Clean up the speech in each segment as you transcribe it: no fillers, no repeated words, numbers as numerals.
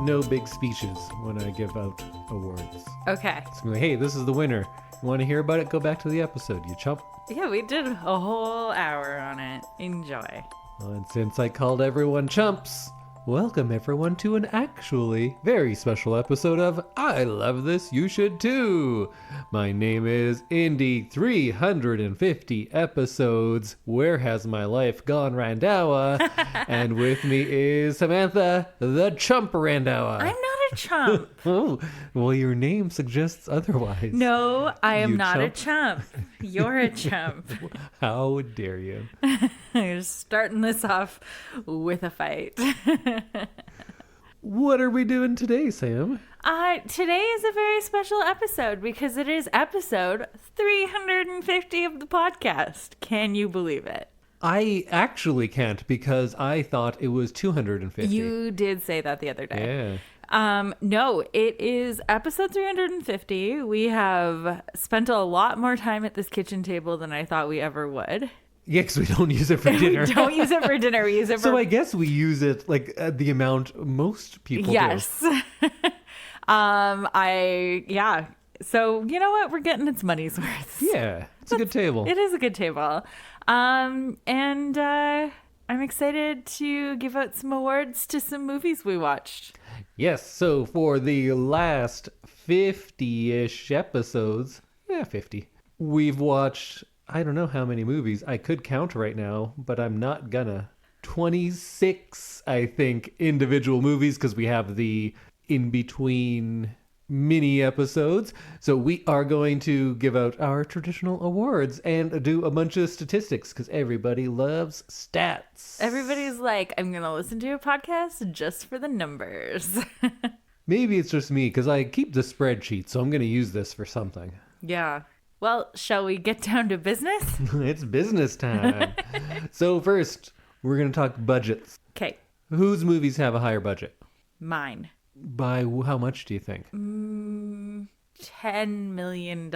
no big speeches when I give out awards. Okay. It's gonna be like, hey, this is the winner. You want to hear about it? Go back to the episode, you chump. Yeah, we did a whole hour on it. Enjoy. Well, and since I called everyone chumps, welcome everyone to an actually very special episode of I Love This, You Should Too. My name is Indy, 350 episodes. Where has my life gone, Randhawa? And with me is Samantha, the chump Randhawa. I'm not a chump. Oh, well, your name suggests otherwise. No, I am You not chump. a chump. You're a chump. How dare you? You're starting this off with a fight. What are we doing today, Sam? Today is a very special episode because it is episode 350 of the podcast. Can you believe it? I actually can't because I thought it was 250. You did say that the other day. Yeah. No, it is episode 350. We have spent a lot more time at this kitchen table than I thought we ever would. Yeah, because we don't use it for dinner. We don't use it for dinner. We use it for... So I guess we use it like the amount most people yes. do. Yeah. So you know what? We're getting its money's worth. Yeah, it's a good table. It is a good table. And I'm excited to give out some awards to some movies we watched. Yes, so for the last 50-ish episodes, 50, we've watched, I don't know how many movies. I could count right now, but I'm not gonna. 26, I think, individual movies, because we have the in-between mini episodes. So we are going to give out our traditional awards and do a bunch of statistics, because everybody loves stats. Everybody's like, I'm going to listen to a podcast just for the numbers. Maybe it's just me, because I keep the spreadsheet, so I'm going to use this for something. Yeah. Well, shall we get down to business? It's business time. So first, we're going to talk budgets. Okay. Whose movies have a higher budget? Mine. By how much do you think? $10 million.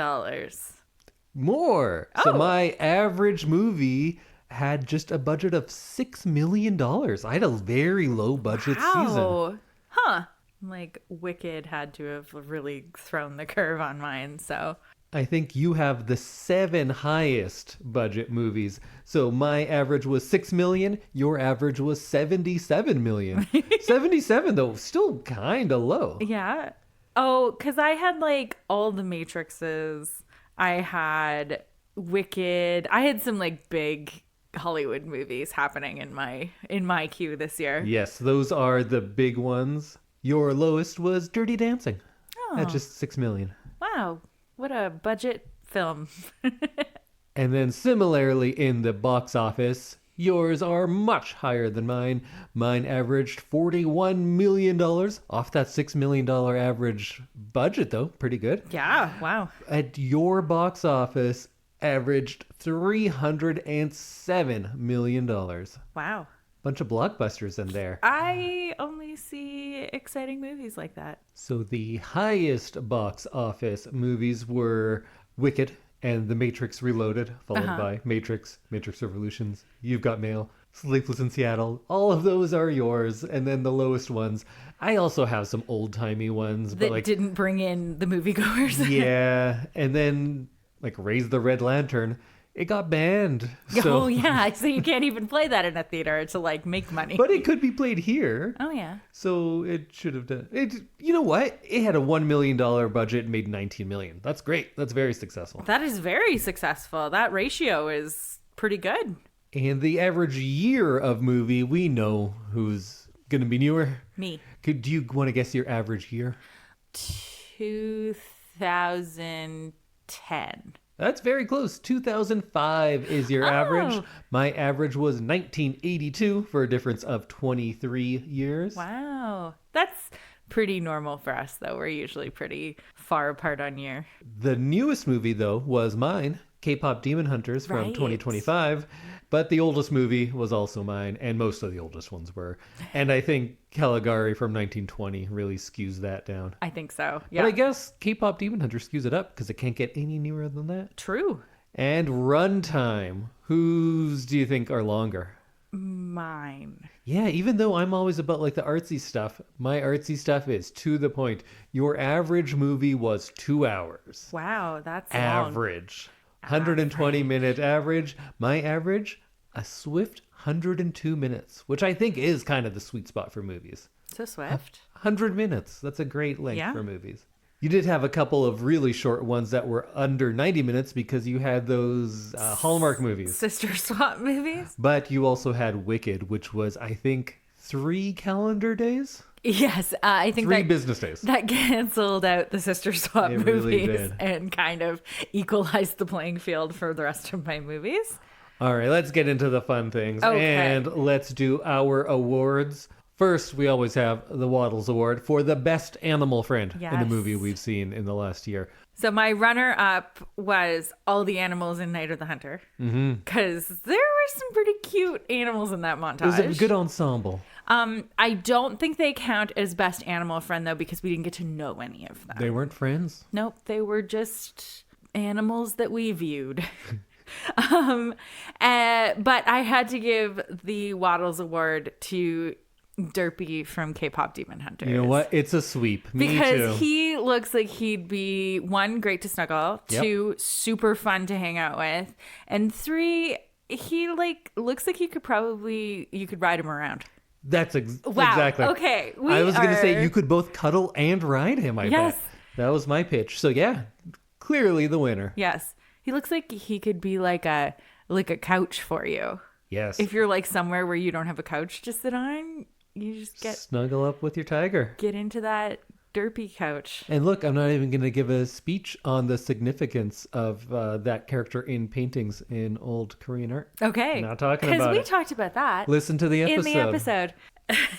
More. So Oh. my average movie had just a budget of $6 million. I had a very low budget season. Wow. Huh. Like, Wicked had to have really thrown the curve on mine, so... I think you have the 7 highest budget movies. So my average was 6 million. Your average was 77 million. 77 though, still kind of low. Yeah. Oh, because I had, like, all the Matrixes. I had Wicked. I had some, like, big Hollywood movies happening in my queue this year. Yes, those are the big ones. Your lowest was Dirty Dancing at just 6 million. Wow. What a budget film. And then similarly in the box office, yours are much higher than mine. Mine averaged $41 million off that $6 million average budget, though. Pretty good. Yeah. Wow. At your box office, averaged $307 million. Wow. Bunch of blockbusters in there. I only see exciting movies like that. So the highest box office movies were Wicked and The Matrix Reloaded, followed by Matrix Revolutions, You've Got Mail, Sleepless in Seattle. All of those are yours. And then the lowest ones, I also have some old-timey ones. That but didn't bring in the moviegoers. yeah. And then like Raise the Red Lantern, it got banned. Oh, yeah. So you can't even play that in a theater to, like, make money. But it could be played here. Oh, yeah. So it should have done it. You know what? It had a $1 million budget and made $19 million. That's great. That's very successful. That is very successful. That ratio is pretty good. And the average year of movie, we know who's going to be newer. Me. Do you want to guess your average year? 2010. That's very close. 2005 is your average. My average was 1982 for a difference of 23 years. Wow. That's pretty normal for us, though. We're usually pretty far apart on year. The newest movie, though, was mine, K-Pop Demon Hunters from Right. 2025. But the oldest movie was also mine, and most of the oldest ones were. And I think Caligari from 1920 really skews that down. I think so. Yeah. But I guess K-Pop Demon Hunter skews it up because it can't get any newer than that. True. And runtime. Whose do you think are longer? Mine. Yeah, even though I'm always about like the artsy stuff, my artsy stuff is to the point. Your average movie was 2 hours. Wow, that's long. Average. 120-minute average. My average, a swift 102 minutes, which I think is kind of the sweet spot for movies. So swift. 100 minutes. That's a great length Yeah. for movies. You did have a couple of really short ones that were under 90 minutes because you had those Hallmark movies. Sister swap movies? But you also had Wicked, which was, I think, 3 calendar days? Yes, I think 3 business days. that canceled out the sister swap It really movies did. and kind of equalized the playing field for the rest of my movies. All right, let's get into the fun things. Okay. And let's do our awards. First, we always have the Waddles Award for the best animal friend in a Yes. movie we've seen in the last year. So my runner-up was all the animals in Night of the Hunter. Because there were some pretty cute animals in that montage. It was a good ensemble. I don't think they count as best animal friend, though, because we didn't get to know any of them. They weren't friends? Nope, they were just animals that we viewed. But I had to give the Waddles Award to Derpy from K-pop Demon Hunters. You know what? It's a sweep. Me Because too. he looks like he'd be, 1, great to snuggle, Yep. 2, super fun to hang out with, and 3, he looks like you could ride him around. That's Wow. exactly. Okay. I was going to say you could both cuddle and ride him, I Yes. bet. That was my pitch. So yeah, clearly the winner. Yes. He looks like he could be like a couch for you. Yes. If you're like somewhere where you don't have a couch to sit on, you just Snuggle up with your tiger. get into that derpy couch. And look, I'm not even going to give a speech on the significance of that character in paintings in old Korean art. Okay. Not talking about Because we it. talked about that Listen to the episode. in the episode.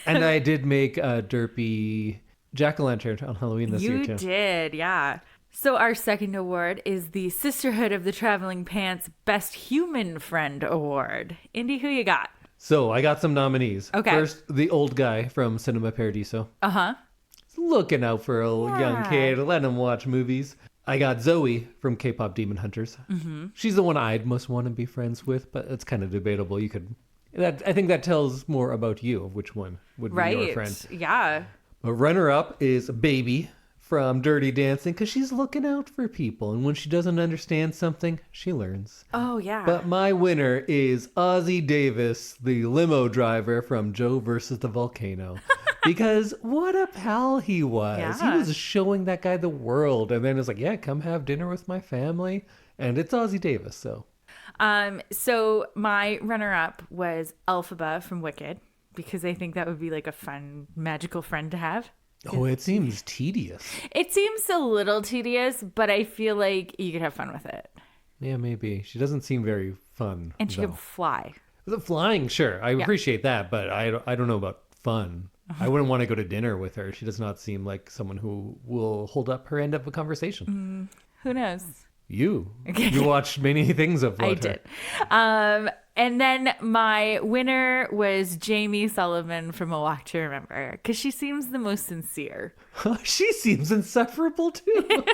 And I did make a derpy jack-o'-lantern on Halloween this year You too. did, yeah. So our second award is the Sisterhood of the Traveling Pants Best Human Friend Award. Indy, who you got? So I got some nominees. Okay. First, the old guy from Cinema Paradiso. Uh-huh. Looking out for a young Yeah. kid, let him watch movies. I got Zoe from K-pop Demon Hunters. Mm-hmm. She's the one I'd most want to be friends with, but it's kind of debatable. I think that tells more about you of which one would be your friend. Yeah. But runner-up is Baby from Dirty Dancing because she's looking out for people, and when she doesn't understand something, she learns. Oh, yeah. But my winner is Ozzie Davis, the limo driver from Joe versus the Volcano. Because what a pal he was. Yeah. He was showing that guy the world. And then it's like, yeah, come have dinner with my family. And it's Ozzie Davis, so. So my runner-up was Elphaba from Wicked, because I think that would be like a fun, magical friend to have. Oh, it seems tedious. It seems a little tedious, but I feel like you could have fun with it. Yeah, maybe. She doesn't seem very fun. And she though. could fly. The flying, sure. I appreciate that, but I don't know about fun. I wouldn't want to go to dinner with her. She does not seem like someone who will hold up her end of a conversation. Who knows? You watched many things of I her. did. And then my winner was Jamie Sullivan from A Walk to Remember, because she seems the most sincere. She seems insufferable too.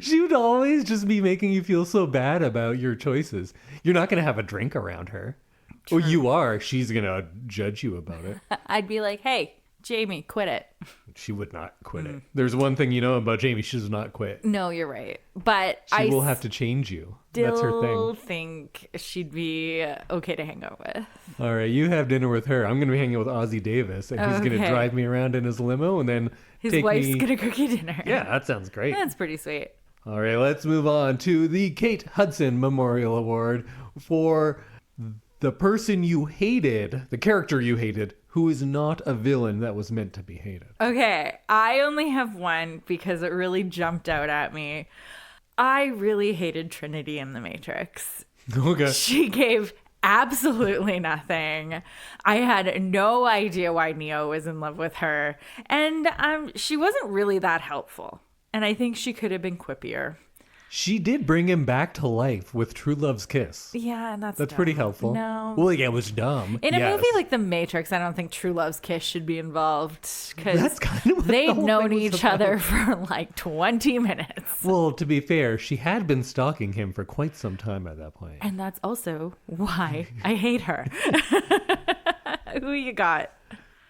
She would always just be making you feel so bad about your choices. You're not going to have a drink around her. Or you are. She's going to judge you about it. I'd be like, hey, Jamie, quit it. She would not quit it. There's one thing you know about Jamie. She does not quit. No, you're right. But She I will have to change you. That's her still thing. think she'd be okay to hang out with. All right, you have dinner with her. I'm going to be hanging out with Ozzie Davis, and he's going to Okay. drive me around in his limo, and then His take wife's me. gonna cook you dinner. Yeah, that sounds great. That's pretty sweet. All right, let's move on to the Kate Hudson Memorial Award for the person you hated, the character you hated, who is not a villain that was meant to be hated. Okay, I only have one because it really jumped out at me. I really hated Trinity in The Matrix. Okay. She gave absolutely nothing. I had no idea why Neo was in love with her. And she wasn't really that helpful. And I think she could have been quippier. She did bring him back to life with True Love's Kiss. Yeah, and that's pretty dumb. helpful. No. Well, yeah, it was dumb. In a yes. movie like The Matrix, I don't think True Love's Kiss should be involved because That's kind of what the they'd whole known thing was each about. other for like 20 minutes. Well, to be fair, she had been stalking him for quite some time at that point. And that's also why I hate her. Who you got?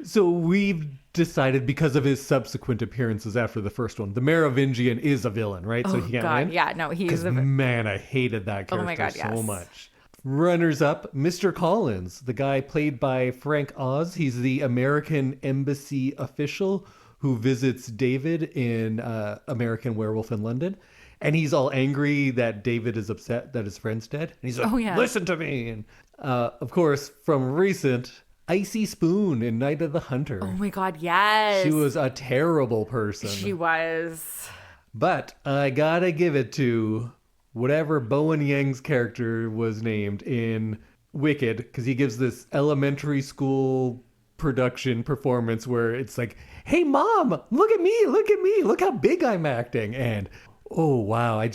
So we've decided, because of his subsequent appearances after the first one, the Merovingian is a villain, right? So Oh, he can't God. win? Yeah, no, he's a... Man, I hated that character Oh my God, so yes. much. Runners up, Mr. Collins, the guy played by Frank Oz. He's the American embassy official who visits David in American Werewolf in London. And he's all angry that David is upset that his friend's dead. And he's like, Oh, yeah. listen to me. And of course, from recent, Icy Spoon in Night of the Hunter. Oh my God, yes. She was a terrible person. She was. But I gotta give it to whatever Bowen Yang's character was named in Wicked, because he gives this elementary school production performance where it's like, hey mom, look at me, look how big I'm acting. And oh wow, I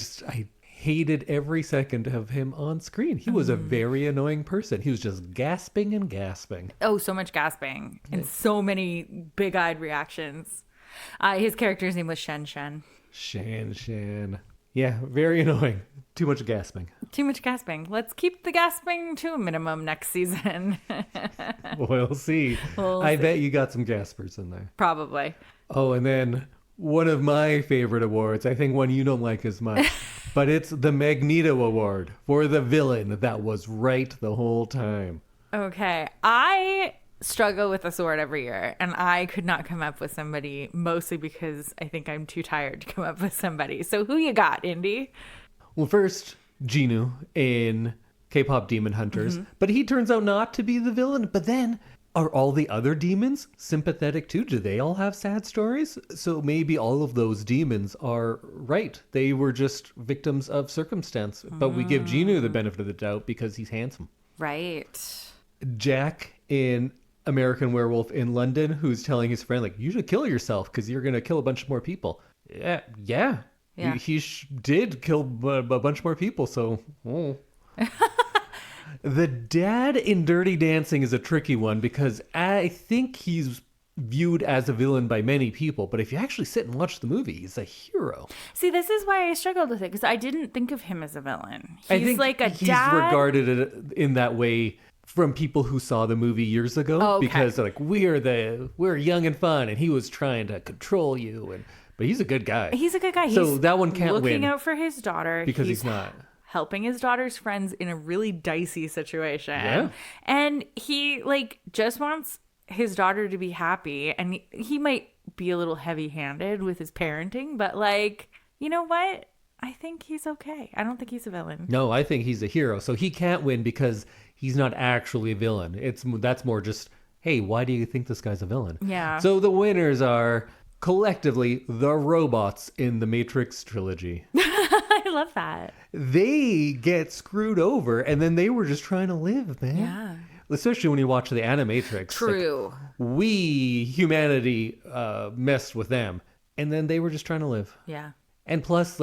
hated every second of him on screen. He was a very annoying person. He was just gasping and gasping. Oh, so much gasping and so many big-eyed reactions. His character's name was Shen Shen. Shan. Yeah, very annoying. Too much gasping. Too much gasping. Let's keep the gasping to a minimum next season. We'll see. I bet you got some gaspers in there. Probably. Oh, and then one of my favorite awards, I think one you don't like as much, but it's the Magneto Award for the villain that was right the whole time. Okay. I struggle with a sword every year, and I could not come up with somebody, mostly because I think I'm too tired to come up with somebody. So who you got, Indy? Well, first, Genu in K-pop Demon Hunters, but he turns out not to be the villain. But then, are all the other demons sympathetic too? Do they all have sad stories? So maybe all of those demons are right. They were just victims of circumstance. But we give Genu the benefit of the doubt because he's handsome. Right. Jack in American Werewolf in London, who's telling his friend, like, you should kill yourself because you're going to kill a bunch more people. Yeah. He did kill a bunch more people, so... Oh. The dad in Dirty Dancing is a tricky one because I think he's viewed as a villain by many people, but if you actually sit and watch the movie, he's a hero. See, this is why I struggled with it, because I didn't think of him as a villain. I think like a he's dad. regarded in that way from people who saw the movie years ago, Oh, okay. because they're like, we're young and fun, and he was trying to control you, but he's a good guy. He's a good guy. So He's that one can't looking win out for his daughter because he's not. helping his daughter's friends in a really dicey situation. Yeah. And he just wants his daughter to be happy, and he might be a little heavy-handed with his parenting, but you know what? I think he's okay. I don't think he's a villain. No, I think he's a hero. So he can't win because he's not actually a villain. That's more just, hey, why do you think this guy's a villain? Yeah. So the winners are collectively the robots in the Matrix trilogy. I love that. They get screwed over, and then they were just trying to live, man. Yeah. Especially when you watch the Animatrix. True. Humanity, messed with them, and then they were just trying to live. Yeah. And plus,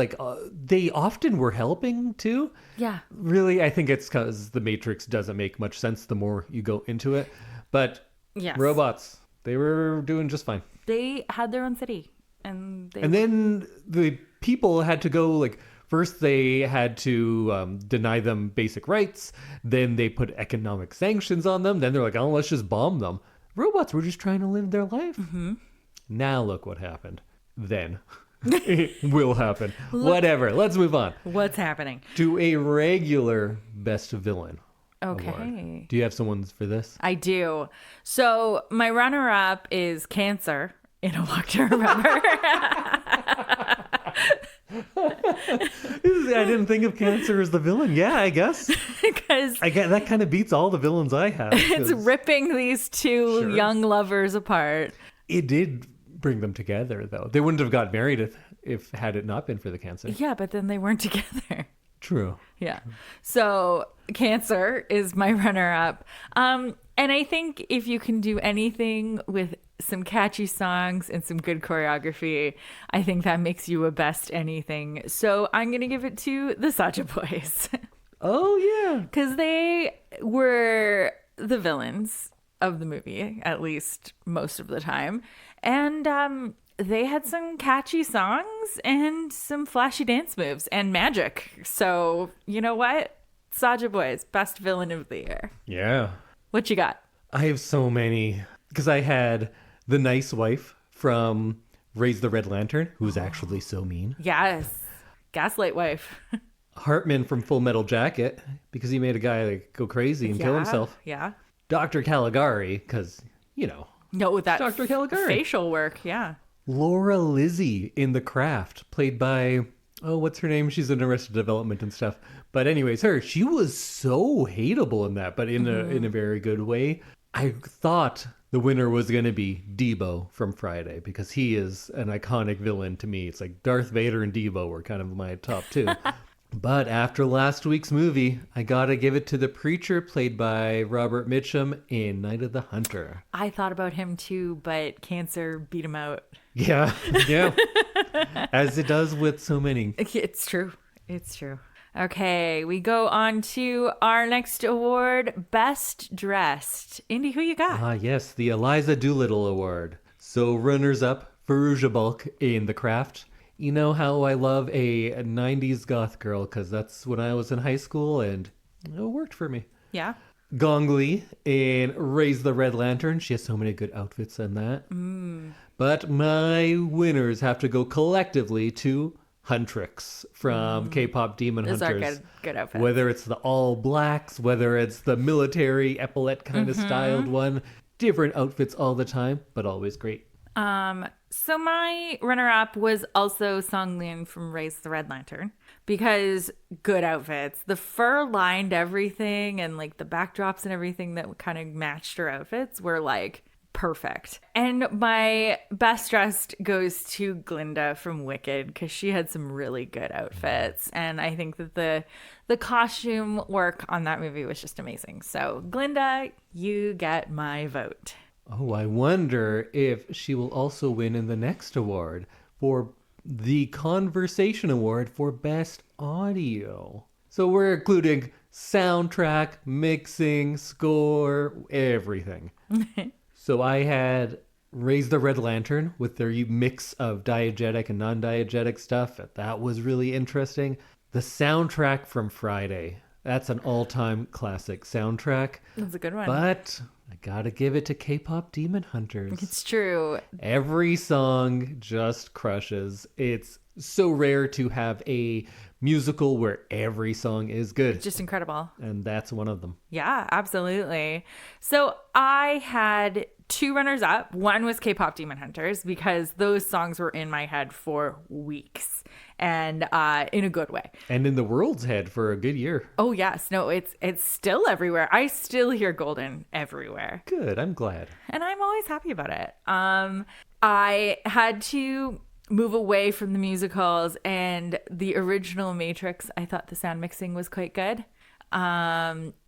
they often were helping too. Yeah. Really, I think it's because the Matrix doesn't make much sense the more you go into it. But Yes. robots, they were doing just fine. They had their own city, and then the people had to go, first they had to deny them basic rights. Then they put economic sanctions on them. Then they're like, oh, let's just bomb them. Robots were just trying to live their life. Mm-hmm. Now look what happened. Then it will happen. Whatever. Let's move on. What's happening? To a regular best villain. Okay. Award. Do you have someone for this? I do. So my runner-up is Cancer in A Walk to Remember. I didn't think of Cancer as the villain. Yeah, I guess. Because That kind of beats all the villains I have. it's ripping these two young lovers apart. It did bring them together, though. They wouldn't have got married if had it not been for the cancer. Yeah, but then they weren't together. True. Yeah. So Cancer is my runner-up. And I think if you can do anything with some catchy songs, and some good choreography, I think that makes you a best anything. So I'm going to give it to the Sacha Boys. Oh, yeah. Because they were the villains of the movie, at least most of the time. And they had some catchy songs and some flashy dance moves and magic. So, you know what? Sacha Boys, best villain of the year. Yeah. What you got? I have so many. Because I had the nice wife from Raise the Red Lantern, who's actually so mean. Yes. Gaslight wife. Hartman from Full Metal Jacket, because he made a guy like go crazy and kill himself. Yeah. Dr. Caligari, because, No, that Dr. Caligari. facial work. Yeah. Laura Lizzie in The Craft, played by, what's her name? She's in Arrested Development and stuff. But anyways, she was so hateable in that, but in a very good way. I thought the winner was going to be Debo from Friday, because he is an iconic villain to me. It's like Darth Vader and Debo were kind of my top two. But after last week's movie, I gotta give it to the preacher played by Robert Mitchum in Night of the Hunter. I thought about him too, but cancer beat him out. Yeah. As it does with so many. It's true. It's true. Okay, we go on to our next award, Best Dressed. Indy, who you got? Ah, yes, the Eliza Doolittle Award. So runners-up, Farouja Balk in The Craft. You know how I love a 90s goth girl, because that's when I was in high school, and it worked for me. Yeah. Gong Li in Raise the Red Lantern. She has so many good outfits in that. But my winners have to go collectively to Huntrix from K-pop Demon Those Hunters. are good outfits. Whether it's the all blacks, whether it's the military epaulette kind of styled one. Different outfits all the time, but always great. So my runner-up was also Song Lin from Raise the Red Lantern, because good outfits. The fur lined everything, and like the backdrops and everything that kind of matched her outfits were like perfect. And my best dressed goes to Glinda from Wicked, because she had some really good outfits, and I think that the costume work on that movie was just amazing. So Glinda, you get my vote. Oh, I wonder if she will also win in the next award for the Conversation Award for Best Audio. So we're including soundtrack, mixing, score, everything. So I had Raise the Red Lantern with their mix of diegetic and non-diegetic stuff. That was really interesting. The soundtrack from Friday. That's an all-time classic soundtrack. That's a good one. But I gotta give it to K-pop Demon Hunters. It's true. Every song just crushes. It's so rare to have a musical where every song is good. Just incredible. And that's one of them. Yeah, absolutely. So I had two runners up. One was K-pop Demon Hunters, because those songs were in my head for weeks, and in a good way. And in the world's head for a good year. Oh yes, no, it's still everywhere. I still hear Golden everywhere. Good, I'm glad. And I'm always happy about it. I had to move away from the musicals, and the original Matrix, I thought the sound mixing was quite good.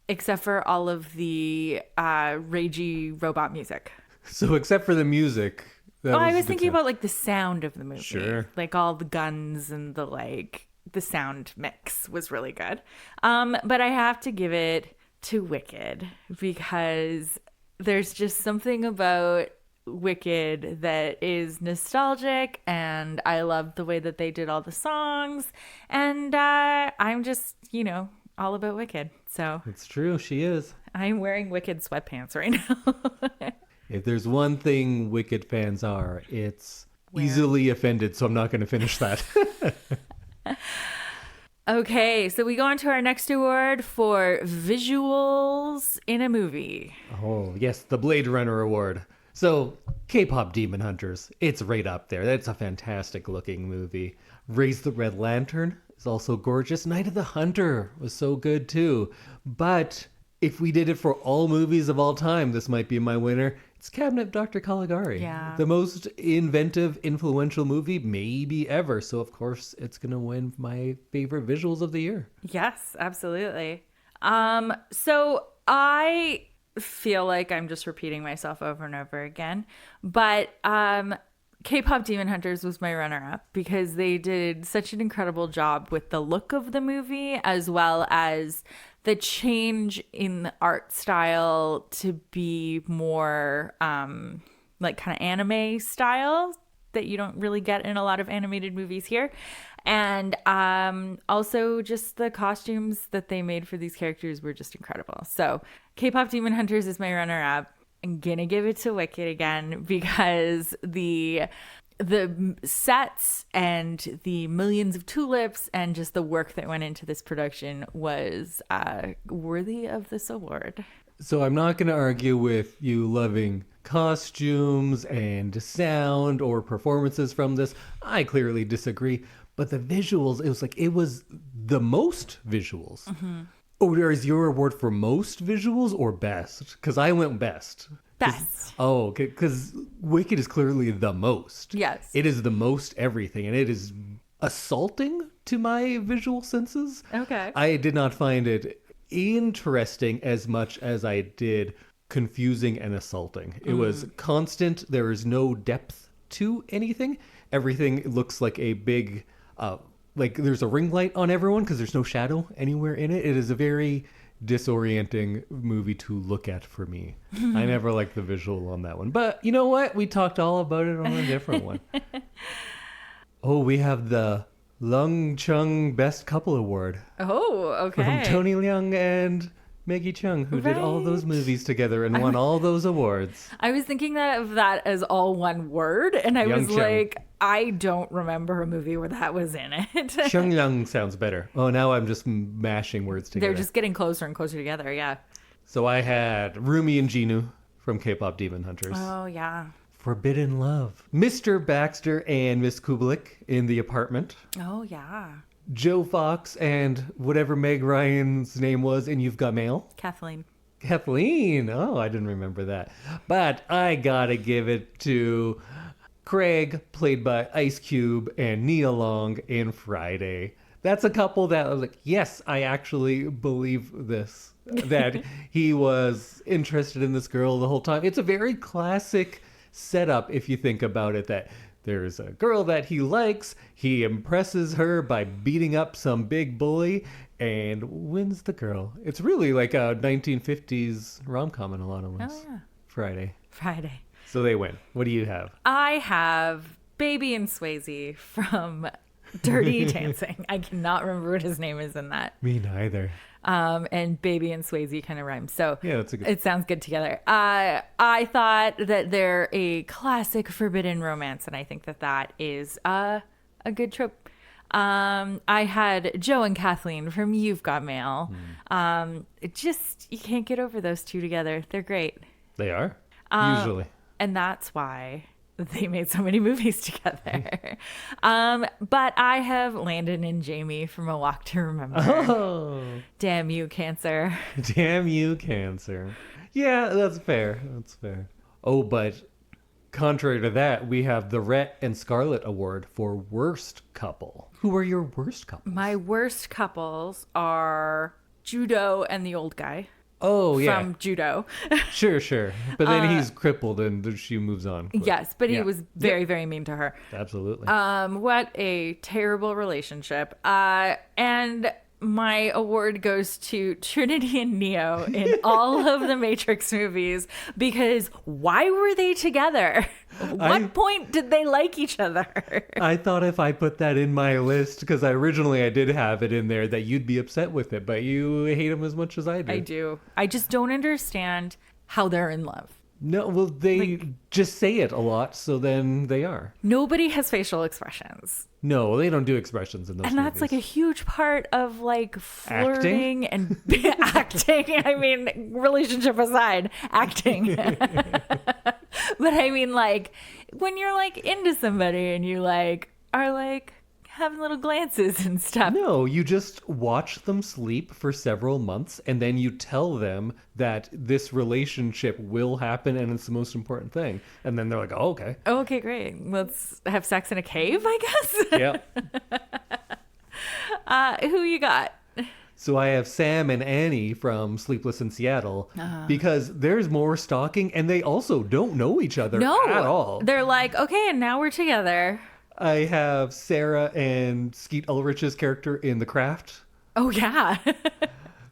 Except for all of the ragey robot music. So except for the music. I was thinking about like the sound of the movie. Sure. Like all the guns and the sound mix was really good. But I have to give it to Wicked, because there's just something about Wicked that is nostalgic, and I love the way that they did all the songs, and I'm just, all about Wicked. So It's true, she is. I'm wearing Wicked sweatpants right now. If there's one thing Wicked fans are, it's easily offended, so I'm not going to finish that. Okay, so we go on to our next award for visuals in a movie. Oh, yes, the Blade Runner Award. So, K-pop Demon Hunters, it's right up there. That's a fantastic looking movie. Raise the Red Lantern is also gorgeous. Night of the Hunter was so good too. But if we did it for all movies of all time, this might be my winner. It's Cabinet of Dr. Caligari. Yeah. The most inventive, influential movie maybe ever. So, of course, it's going to win my favorite visuals of the year. Yes, absolutely. So I feel like I'm just repeating myself over and over again. But K-pop Demon Hunters was my runner-up because they did such an incredible job with the look of the movie, as well as the change in the art style to be more like kind of anime style that you don't really get in a lot of animated movies here. And also just the costumes that they made for these characters were just incredible. So K-pop Demon Hunters is my runner-up. I'm gonna give it to Wicked again because the sets and the millions of tulips and just the work that went into this production was worthy of this award. So I'm not going to argue with you loving costumes and sound or performances from this. I clearly disagree. But the visuals, it was the most visuals. Mm-hmm. Oh, is your award for most visuals or best? Because I went best. Best. Oh, because Wicked is clearly the most. Yes. It is the most everything, and it is assaulting to my visual senses. Okay. I did not find it interesting as much as I did confusing and assaulting. It was constant. There is no depth to anything. Everything looks like a big, like there's a ring light on everyone because there's no shadow anywhere in it. It is a very disorienting movie to look at for me. I never liked the visual on that one. But you know what? We talked all about it on a different one. Oh, we have the Lung Chung Best Couple Award. Oh, okay. From Tony Leung and Maggie Chung, who did all those movies together and won all those awards. I was thinking of that as all one word, and I was Chung. like, I don't remember a movie where that was in it. Chung Leung sounds better. Oh, now I'm just mashing words together. They're just getting closer and closer together, yeah. So I had Rumi and Jinu from K-pop Demon Hunters. Oh, yeah. Forbidden Love. Mr. Baxter and Miss Kubelik in The Apartment. Oh, yeah. Joe Fox and whatever Meg Ryan's name was in You've Got Mail. Kathleen. Oh, I didn't remember that. But I gotta give it to Craig, played by Ice Cube, and Nia Long in Friday. That's a couple that I was like, yes, I actually believe this. That he was interested in this girl the whole time. It's a very classic setup if you think about it, that there's a girl that he likes, he impresses her by beating up some big bully and wins the girl. It's really like a 1950s rom-com in a lot of ways. Oh, yeah. Friday. So they win. What do you have? I have Baby and Swayze from Dirty Dancing. I cannot remember what his name is in that. Me neither. And Baby and Swayze kind of rhyme. So yeah, that's a good... it sounds good together. I thought that they're a classic forbidden romance, and I think that that is a good trope. I had Joe and Kathleen from You've Got Mail. You can't get over those two together. They're great. They are, usually. And that's why they made so many movies together. But I have Landon and Jamie from A Walk to Remember. Oh. Damn you, Cancer. Damn you, Cancer. Yeah, that's fair. Oh, but contrary to that, we have the Rhett and Scarlett Award for Worst Couple. Who are your worst couples? My worst couples are Judo and the old guy. Oh, yeah. From Judo. Sure. But then he's crippled and she moves on. Yes, but he was very, very mean to her. Absolutely. What a terrible relationship. And my award goes to Trinity and Neo in all of the Matrix movies, because why were they together? What point did they like each other? I thought if I put that in my list, because originally I did have it in there, that you'd be upset with it, but you hate him as much as I do. I do. I just don't understand how they're in love. No, well, they just say it a lot, so then they are. Nobody has facial expressions. No, they don't do expressions in those And that's movies. like a huge part of like flirting and acting. I mean, relationship aside, acting. But I mean, like, when you're like into somebody and you like are like having little glances and stuff. No, you just watch them sleep for several months and then you tell them that this relationship will happen and it's the most important thing. And then they're like, oh, okay. Oh, okay, great. Let's have sex in a cave, I guess. Yeah. Who you got? So I have Sam and Annie from Sleepless in Seattle because there's more stalking and they also don't know each other at all. They're like, okay, and now we're together. I have Sarah and Skeet Ulrich's character in The Craft. Oh, yeah.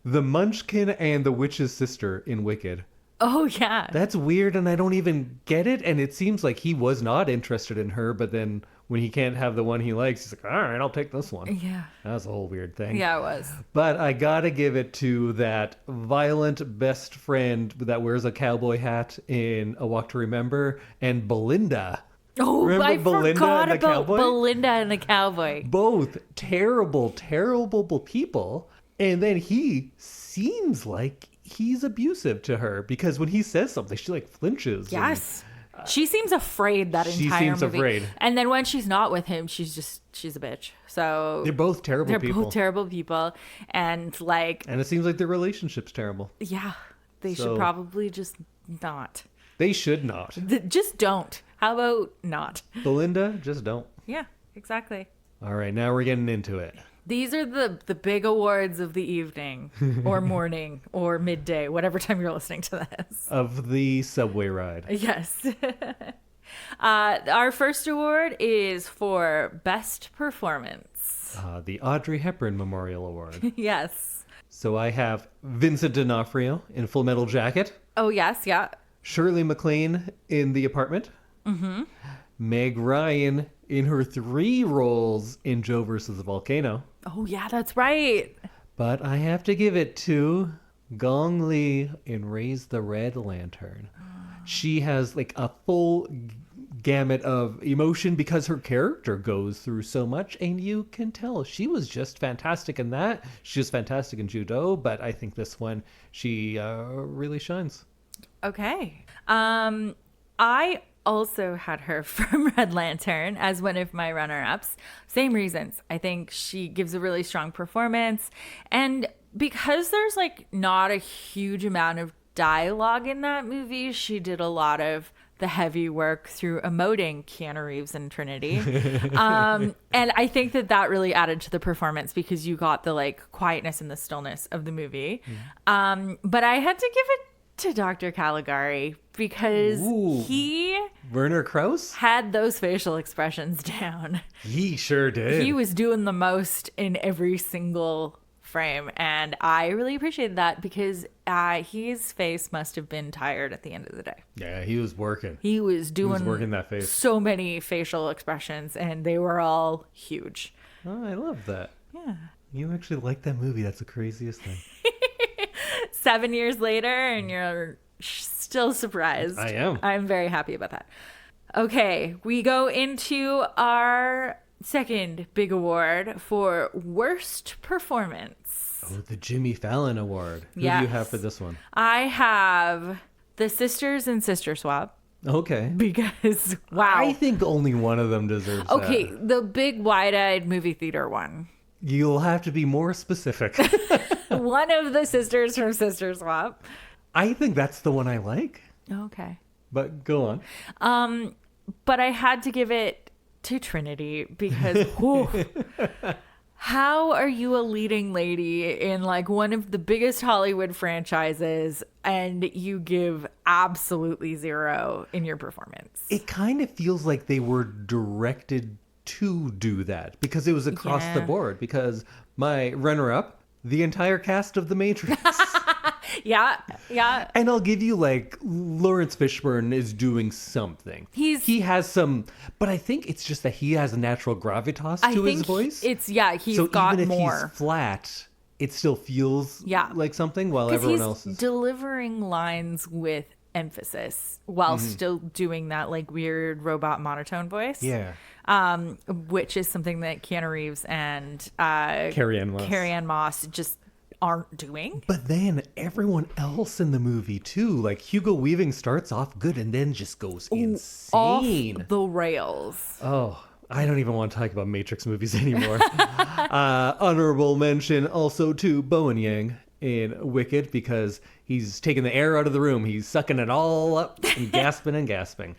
The Munchkin and the Witch's sister in Wicked. Oh, yeah. That's weird and I don't even get it. And it seems like he was not interested in her, but then when he can't have the one he likes, he's like, all right, I'll take this one. Yeah. That's a whole weird thing. Yeah, it was. But I gotta give it to that violent best friend that wears a cowboy hat in A Walk to Remember and Belinda. Oh, Remember I Belinda forgot and the about cowboy? Belinda and the cowboy. Both terrible, terrible people. And then he seems like he's abusive to her because when he says something, she like flinches. Yes. She seems afraid that She entire seems movie. afraid. And then when she's not with him, she's a bitch. So They're both terrible people. both terrible people. And like, And it seems like their relationship's terrible. yeah, they So- should probably just not. They should not. Just don't. How about not? Belinda, just don't. Yeah, exactly. All right, now we're getting into it. These are the big awards of the evening or morning or midday, whatever time you're listening to this. Of the subway ride. Yes. Our first award is for Best Performance. The Audrey Hepburn Memorial Award. Yes. So I have Vincent D'Onofrio in Full Metal Jacket. Oh, yes, yeah. Shirley MacLaine in The Apartment. Mm-hmm. Meg Ryan in her 3 roles in Joe versus the Volcano. Oh, yeah, that's right. But I have to give it to Gong Li in Raise the Red Lantern. She has like a full gamut of emotion because her character goes through so much, and you can tell she was just fantastic in that. She was fantastic in Judo, but I think this one she really shines. Okay. I also had her from Red Lantern as one of my runner-ups. Same reasons. I think she gives a really strong performance. And because there's like not a huge amount of dialogue in that movie, she did a lot of the heavy work through emoting Keanu Reeves and Trinity. And I think that really added to the performance because you got the like quietness and the stillness of the movie. But I had to give it to Dr. Caligari because he Werner Krause had those facial expressions down. He sure did. He was doing the most in every single frame, and I really appreciated that because his face must have been tired at the end of the day. Yeah, he was working. He was doing working that face. So many facial expressions, and they were all huge. Oh, I love that. Yeah. You actually like that movie. That's the craziest thing. 7 years later, and you're still surprised. I am. I'm very happy about that. Okay, we go into our second big award for worst performance. Oh, the Jimmy Fallon Award. Who do you have for this one? I have the Sisters in Sister Swap. Okay. Because, wow. I think only one of them deserves Okay, that. the big wide-eyed movie theater one. You'll have to be more specific. One of the sisters from Sister Swap. I think that's the one I like. Okay. But go on. But I had to give it to Trinity because whew, how are you a leading lady in like one of the biggest Hollywood franchises and you give absolutely 0 in your performance? It kind of feels like they were directed to do that because it was across the board. Because my runner-up, the entire cast of The Matrix. Yeah. And I'll give you like Lawrence Fishburne is doing something. He has some, but I think it's just that he has a natural gravitas to his voice. He's so got even if more. he's flat, it still feels like something while everyone else is delivering lines with emphasis while still doing that like weird robot monotone voice. Yeah. Which is something that Keanu Reeves and Carrie-Anne Moss just aren't doing. But then everyone else in the movie too, like Hugo Weaving starts off good and then just goes insane. Off the rails. Oh, I don't even want to talk about Matrix movies anymore. Honorable mention also to Bowen Yang in Wicked because he's taking the air out of the room. He's sucking it all up and gasping and gasping.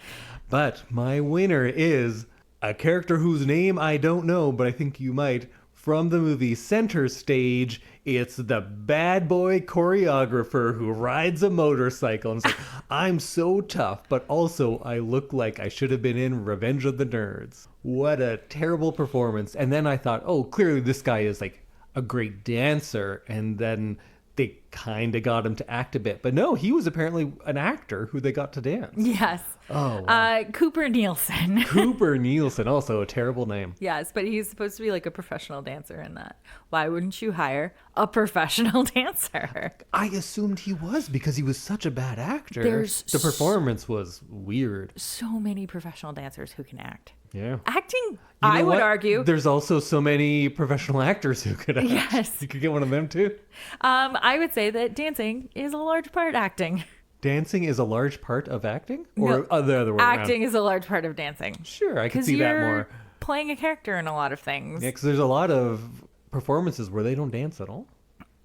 But my winner is a character whose name I don't know, but I think you might. from the movie Center Stage. It's the bad boy choreographer who rides a motorcycle and is like, I'm so tough, but also I look like I should have been in Revenge of the Nerds. What a terrible performance. And then I thought, oh, clearly this guy is like a great dancer. And then they kind of got him to act a bit. But no, he was apparently an actor who they got to dance. Yes. Oh, wow. Cooper Nielsen. Cooper Nielsen, also a terrible name. Yes, but he's supposed to be like a professional dancer in that. Why wouldn't you hire a professional dancer? I assumed he was because he was such a bad actor. There's the performance was weird. So many professional dancers who can act. Yeah. Acting, I would argue. There's also so many professional actors who could act. Yes. You could get one of them too. I would say that dancing is a large part acting. Dancing is a large part of acting? Or No, the other way acting around? is a large part of dancing. Sure, I can see that more. Playing a character in a lot of things. Yeah, because there's a lot of performances where they don't dance at all.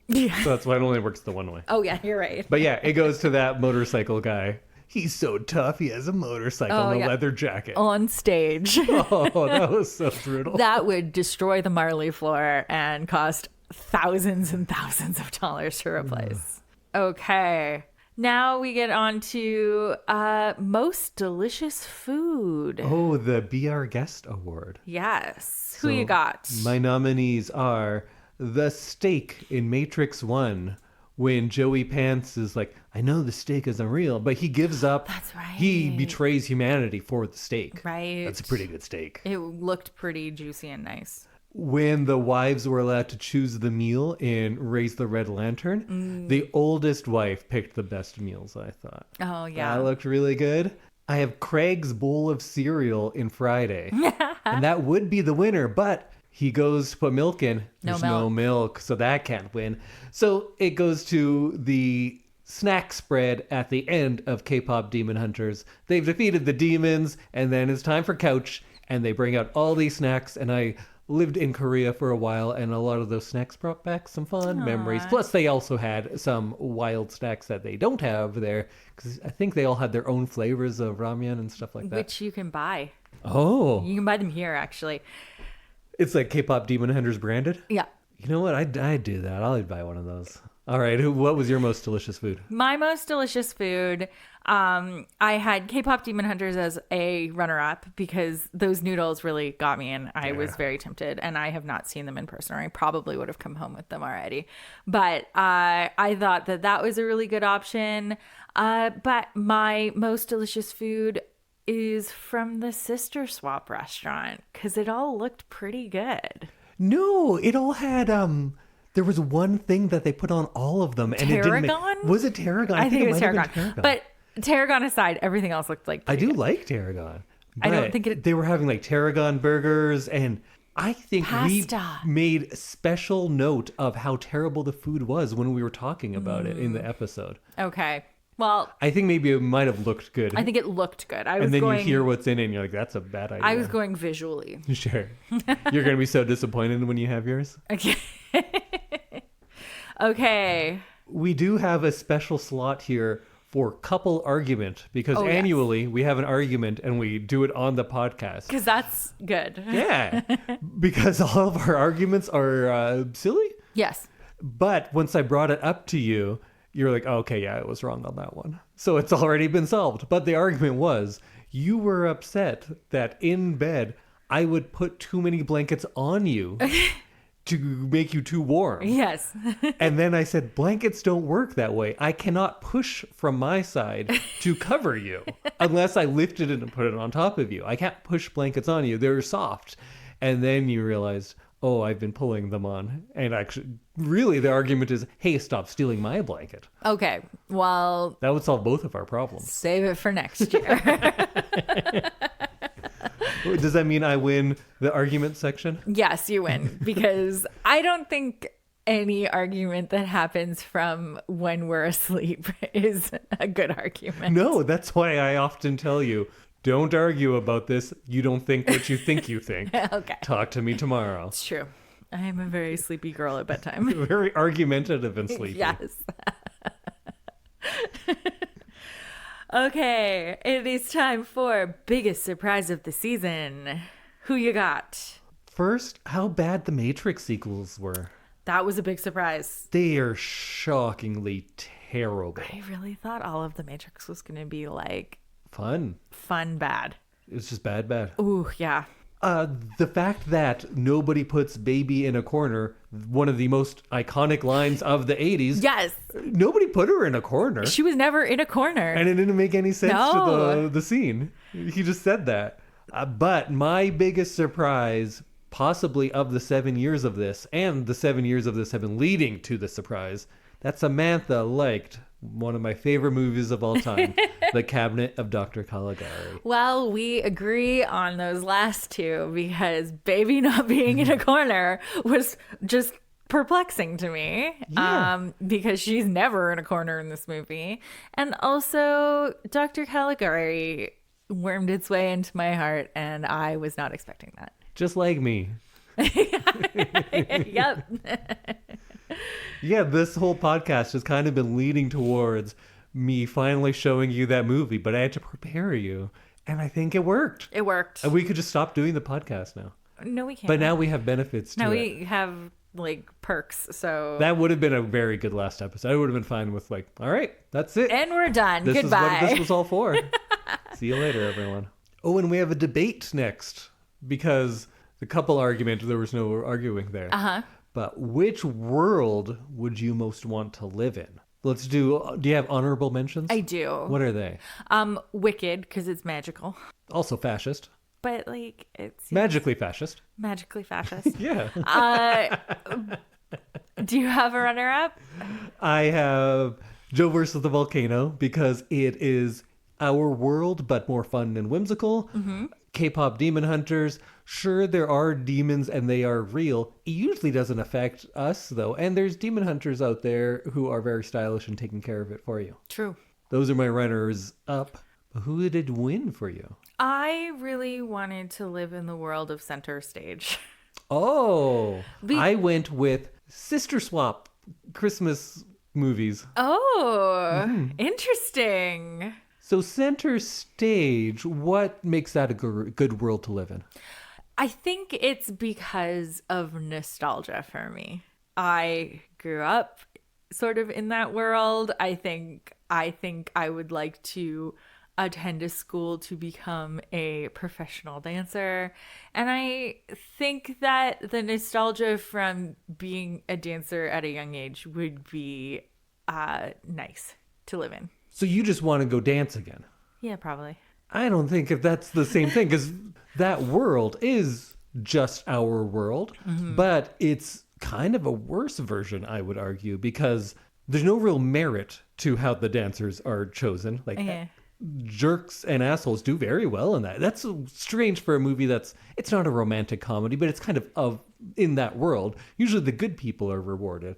Yeah. So that's why it only works the one way. Oh, yeah, you're right. But yeah, it goes to that motorcycle guy. He's so tough. He has a motorcycle and a leather jacket. On stage. Oh, that was so brutal. That would destroy the Marley floor and cost thousands and thousands of dollars to replace. Okay. Now we get on to most delicious food. Oh, the Be Our Guest Award. Yes. Who you got? My nominees are the steak in Matrix 1. When Joey Pants is like, I know the steak isn't real, but he gives up. That's right. He betrays humanity for the steak. Right. That's a pretty good steak. It looked pretty juicy and nice. When the wives were allowed to choose the meal in Raise the Red Lantern, the oldest wife picked the best meals, I thought. Oh, yeah. That looked really good. I have Craig's bowl of cereal in Friday. And that would be the winner, but he goes to put milk in. There's no milk, so that can't win. So it goes to the snack spread at the end of K-pop Demon Hunters. They've defeated the demons, and then it's time for couch, and they bring out all these snacks, and I lived in Korea for a while, and a lot of those snacks brought back some fun memories. Plus, they also had some wild snacks that they don't have there, because I think they all had their own flavors of ramen and stuff like that. Which you can buy. Oh. You can buy them here, actually. It's like K-pop Demon Hunters branded? Yeah. You know what? I'd do that. I'd buy one of those. All right. What was your most delicious food? My most delicious food, I had K-pop Demon Hunters as a runner-up because those noodles really got me, and I was very tempted. And I have not seen them in person, or I probably would have come home with them already. But I thought that was a really good option. But my most delicious food is from the Sister Swap restaurant because it all looked pretty good. No, it all had there was one thing that they put on all of them, and Tarragon? it didn't. Was it tarragon? I think it was might have tarragon. been tarragon. But tarragon aside, everything else looked like. I do good. like tarragon. I don't think they were having like tarragon burgers, and I think Pasta. we made special note of how terrible the food was when we were talking about it in the episode. Okay. Well, I think maybe it might have looked good. I think it looked good. And then you hear what's in it and you're like, that's a bad idea. I was going visually. Sure. You're going to be so disappointed when you have yours. Okay. Okay. We do have a special slot here for couple argument because annually we have an argument and we do it on the podcast. Because that's good. Yeah. Because all of our arguments are silly. Yes. But once I brought it up to you, you're like, oh, okay, yeah, I was wrong on that one. So it's already been solved. But the argument was you were upset that in bed I would put too many blankets on you to make you too warm. Yes. And then I said, blankets don't work that way. I cannot push from my side to cover you unless I lifted it and put it on top of you. I can't push blankets on you. They're soft. And then you realized, oh, I've been pulling them on. And actually, really, the argument is, hey, stop stealing my blanket. Okay. Well, that would solve both of our problems. Save it for next year. Does that mean I win the argument section? Yes, you win. Because I don't think any argument that happens from when we're asleep is a good argument. No, that's why I often tell you, don't argue about this. You don't think what you think you think. Okay. Talk to me tomorrow. It's true. I am a very sleepy girl at bedtime. Very argumentative and sleepy. Yes. Okay, it is time for biggest surprise of the season. Who you got? First, how bad the Matrix sequels were. That was a big surprise. They are shockingly terrible. I really thought all of the Matrix was going to be like Fun. bad. It's just bad. Ooh, yeah. The fact that nobody puts baby in a corner, one of the most iconic lines of the 80s. Yes. Nobody put her in a corner. She was never in a corner. And it didn't make any sense No. to the scene. He just said that. But my biggest surprise, possibly of the 7 years of this, and the 7 years of this have been leading to the surprise, that Samantha liked one of my favorite movies of all time, The Cabinet of Dr. Caligari. Well, we agree on those last two because baby not being in a corner was just perplexing to me. Yeah. Because she's never in a corner in this movie. And also Dr. Caligari wormed its way into my heart and I was not expecting that. Just like me. Yep. Yeah, this whole podcast has kind of been leading towards me finally showing you that movie, but I had to prepare you. And I think it worked. It worked. And we could just stop doing the podcast now. No, we can't. But now we have benefits to now it. we have like perks. So That would have been a very good last episode. I would have been fine with like, all right, that's it. and we're done. This Goodbye. is what this was all for. See you later, everyone. Oh, and we have a debate next because the couple argument, there was no arguing there. Uh-huh. But which world would you most want to live in? Let's do you have honorable mentions? I do. What are they? Wicked because it's magical, Also fascist. but like it's Magically fascist. magically fascist. Yeah. Do you have a runner-up? I have Joe versus the Volcano because it is our world, but more fun and whimsical. Mm-hmm. K-pop demon hunters. Sure, there are demons and they are real. It usually doesn't affect us, though. And there's demon hunters out there who are very stylish and taking care of it for you. True. Those are my runners up. But who did win for you? I really wanted to live in the world of Center Stage. Oh, I went with Sister Swap Christmas movies. Oh, interesting. So Center Stage, what makes that a good world to live in? I think it's because of nostalgia for me. I grew up sort of in that world. I think I would like to attend a school to become a professional dancer. And I think that the nostalgia from being a dancer at a young age would be nice to live in. So you just want to go dance again? Yeah, probably. I don't think if that's the same thing, because that world is just our world, but it's kind of a worse version, I would argue, because there's no real merit to how the dancers are chosen. Like jerks and assholes do very well in that. That's strange for a movie it's not a romantic comedy, but it's kind of in that world. Usually the good people are rewarded,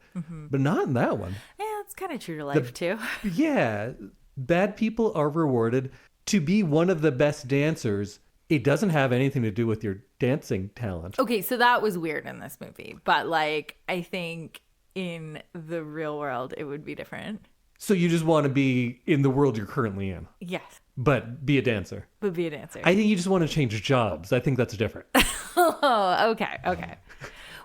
but not in that one. Yeah, it's kind of true to life too. Yeah, bad people are rewarded. To be one of the best dancers, it doesn't have anything to do with your dancing talent. Okay, so that was weird in this movie, but like I think in the real world it would be different. So you just want to be in the world you're currently in, Yes, but be a dancer. but be a dancer. I think you just want to change jobs. I think that's different. Oh, okay.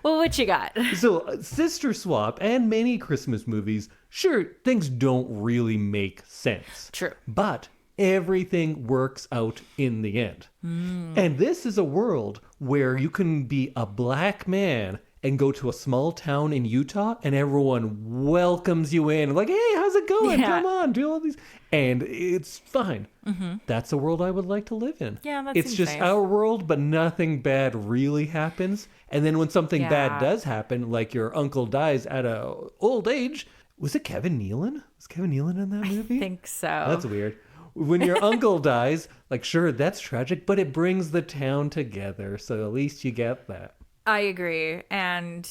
Well, what you got? So Sister Swap and many Christmas movies, sure, things don't really make sense. True. But everything works out in the end. And this is a world where you can be a black man and go to a small town in Utah and everyone welcomes you in. Like, hey, how's it going? Yeah. Come on, do all these. And it's fine. That's a world I would like to live in. Yeah, that It's seems just nice. our world, but nothing bad really happens. And then when something bad Yeah. does happen, like your uncle dies at a old age, was it Kevin Nealon? Was Kevin Nealon in that movie? I think so. That's weird. When your uncle dies, like, sure, that's tragic, but it brings the town together. So at least you get that. I agree. And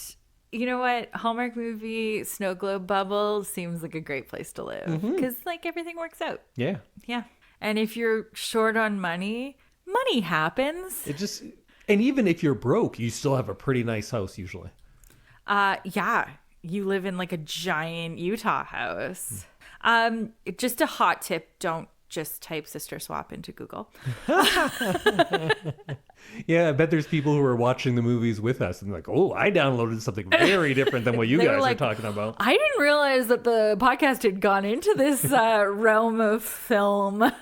you know what? Hallmark movie Snow Globe Bubble seems like a great place to live because like everything works out. Yeah. Yeah. And if you're short on money, money happens. And even if you're broke, you still have a pretty nice house usually. Yeah. You live in like a giant Utah house. Just a hot tip, don't just type sister swap into Google. Yeah, I bet there's people who are watching the movies with us and like, oh, I downloaded something very different than what you They were guys like, are talking about. I didn't realize that the podcast had gone into this realm of film.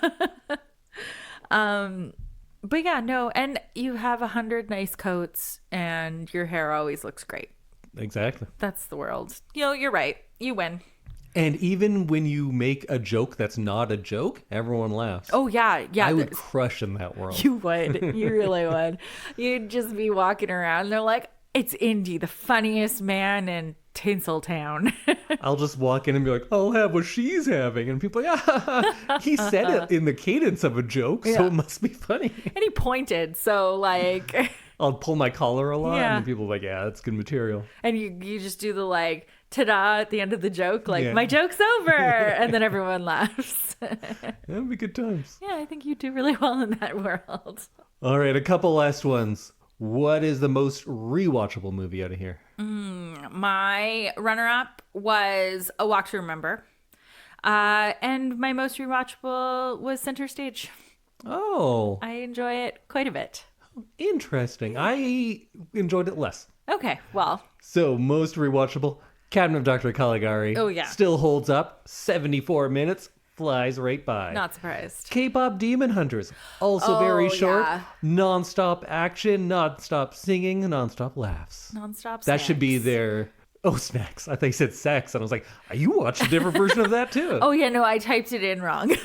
But yeah, no, and you have 100 nice coats and your hair always looks great. Exactly. That's the world. You're right. You win. And even when you make a joke that's not a joke, everyone laughs. Oh, yeah. Yeah. I would crush in that world. You would. You really would. You'd just be walking around and they're like, it's Indy, the funniest man in Tinseltown. I'll just walk in and be like, I'll have what she's having. And people are like, ah, he said it in the cadence of a joke, so it must be funny. And he pointed, so like... I'll pull my collar a lot, Yeah. and people are like, yeah, that's good material. And you just do the like, ta-da at the end of the joke, like, Yeah. my joke's over! And then everyone laughs. That'd be good times. Yeah, I think you do really well in that world. All right, a couple last ones. What is the most rewatchable movie out of here? My runner-up was A Walk to Remember. And my most rewatchable was Center Stage. Oh, I enjoy it quite a bit. interesting. I enjoyed it less. Okay, well, So, most rewatchable, Cabinet of Dr. Caligari. Oh, yeah. Still holds up. 74 minutes. Flies right by. not surprised. K-pop Demon Hunters. Also very Oh, short. yeah. Non-stop action. Non-stop singing. Non-stop laughs. Non-stop That should be snacks. their... Oh, snacks. I thought you said sex. And I was like, you watched a different version of that too. Oh, yeah, no, I typed it in wrong.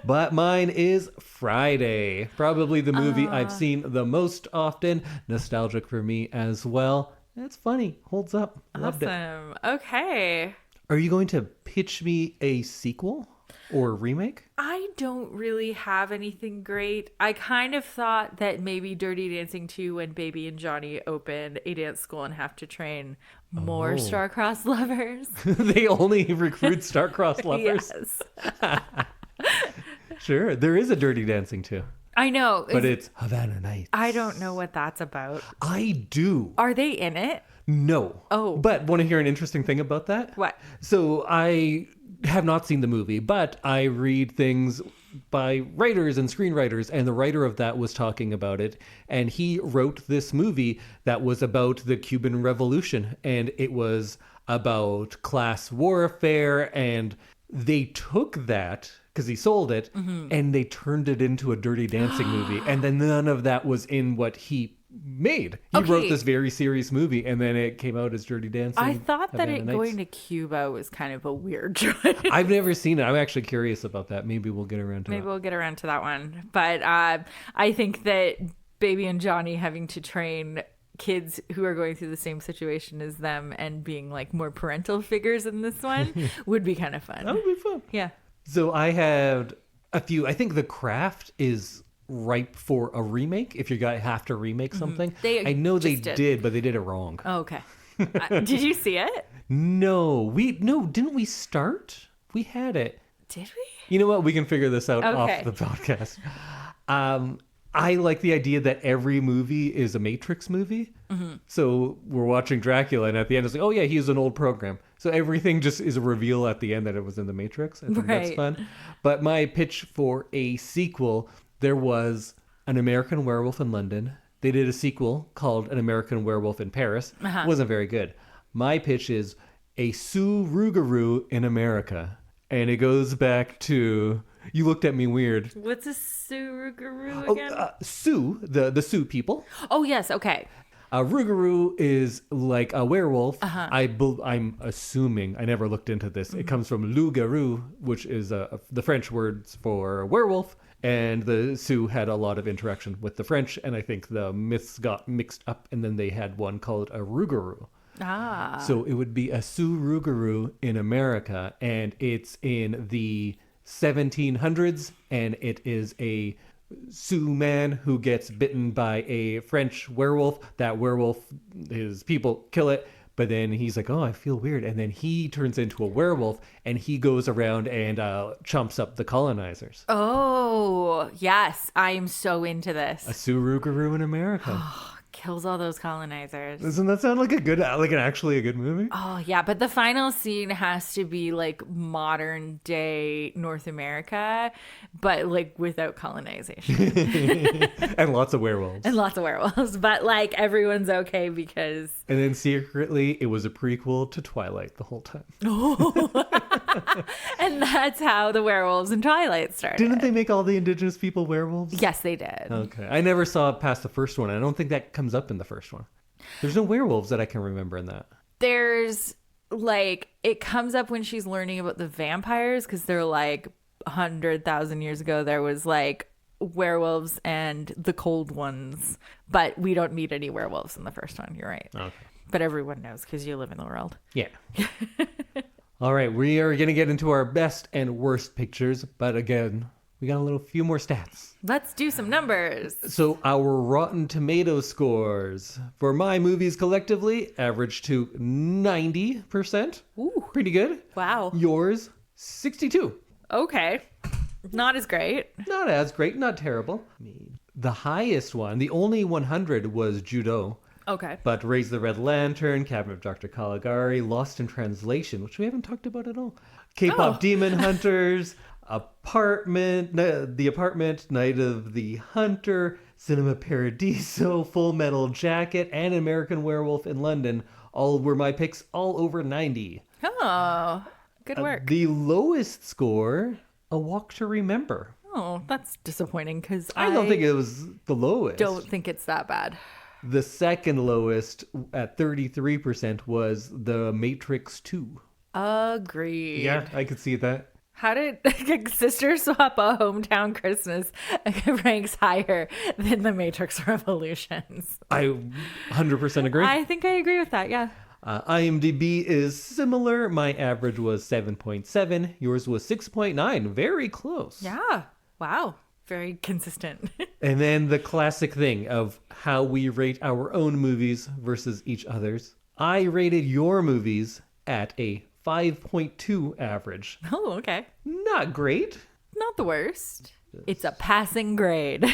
But mine is Friday. Probably the movie I've seen the most often. Nostalgic for me as well. It's funny. Holds up. Loved it. Awesome. Okay. Are you going to pitch me a sequel or a remake? I don't really have anything great. I kind of thought that maybe Dirty Dancing 2, when Baby and Johnny open a dance school and have to train more star-crossed lovers. They only recruit star-crossed lovers? Yes. Sure. There is a Dirty Dancing too. I know. But it's Havana Nights. I don't know what that's about. I do. Are they in it? No. Oh. But want to hear an interesting thing about that? What? So I have not seen the movie, but I read things by writers and screenwriters, and the writer of that was talking about it, and he wrote this movie that was about the Cuban Revolution, and it was about class warfare, and they took that because he sold it, and they turned it into a Dirty Dancing movie, and then none of that was in what he made. He Okay. wrote this very serious movie, and then it came out as Dirty Dancing. I thought that Havana it Nights. going to Cuba was kind of a weird choice. I've never seen it. I'm actually curious about that. Maybe we'll get around to Maybe it. we'll get around to that one. But I think that Baby and Johnny having to train kids who are going through the same situation as them and being like more parental figures in this one would be kind of fun. That would be fun. Yeah. So I had a few. I think The Craft is ripe for a remake if you guys have to remake something. They I know they just did. did, but they did it wrong. Oh, okay. Did you see it? No, didn't we start? We had it. Did we? You know what? We can figure this out Okay. off the podcast. I like the idea that every movie is a Matrix movie. So we're watching Dracula, and at the end, it's like, oh yeah, he's an old program. So everything just is a reveal at the end that it was in the Matrix. I think that's Right. fun. But my pitch for a sequel, there was An American Werewolf in London. They did a sequel called An American Werewolf in Paris. Wasn't very good. My pitch is a Sue Rougarou in America. And it goes back to... You looked at me weird. What's a Surugaru Oh, again? Sioux, the Sioux people. Oh, yes. Okay. Rougarou is like a werewolf. I'm assuming, I never looked into this. It comes from loup-garou, which is the French words for werewolf. And the Sioux had a lot of interaction with the French. And I think the myths got mixed up. And then they had one called a rougarou. Ah. So it would be a Sue Rougarou in America. And it's in the 1700s. And it is a Sioux man who gets bitten by a French werewolf. That werewolf, his people kill it, but then he's like, oh, I feel weird. And then he turns into a werewolf and he goes around and chomps up the colonizers. Oh, yes. I am so into this. A Sioux Rougarou in America. kills all those colonizers. Doesn't that sound like actually a good movie? Oh, yeah. But the final scene has to be like modern day North America, but like without colonization. And lots of werewolves. And lots of werewolves. But like everyone's okay because. And then secretly, it was a prequel to Twilight the whole time. And that's how the werewolves in Twilight started. Didn't they make all the indigenous people werewolves? Yes, they did. Okay. I never saw it past the first one. I don't think that comes up in the first one. There's no werewolves that I can remember in that. There's like, it comes up when she's learning about the vampires because they're like 100,000 years ago. There was like werewolves and the cold ones, but we don't meet any werewolves in the first one. You're right. Okay. But everyone knows because you live in the world. Yeah. All right. We are going to get into our best and worst pictures. But again, we got a few more stats. Let's do some numbers. So our Rotten Tomato scores for my movies collectively average to 90%. Ooh. Pretty good. Wow. Yours, 62. Okay. Not as great. Not as great, not terrible. The highest one, the only 100 was Judo. Okay. But Raise the Red Lantern, Cabinet of Dr. Caligari, Lost in Translation, which we haven't talked about at all. K-pop Demon Hunters, The Apartment, Night of the Hunter, Cinema Paradiso, Full Metal Jacket, and American Werewolf in London. All were my picks, all over 90. Oh, good work. The lowest score, A Walk to Remember. Oh, that's disappointing because I don't think it was the lowest. Don't think it's that bad. The second lowest at 33% was The Matrix 2. Agreed. Yeah, I could see that. How did Sister Swap a Hometown Christmas ranks higher than The Matrix Revolutions? I 100% agree. I think I agree with that, yeah. IMDb is similar. My average was 7.7. Yours was 6.9. Very close. Yeah. Wow. Very consistent. And then the classic thing of how we rate our own movies versus each other's. I rated your movies at a 5.2 average. Oh, okay. Not great. Not the worst. It's a passing grade.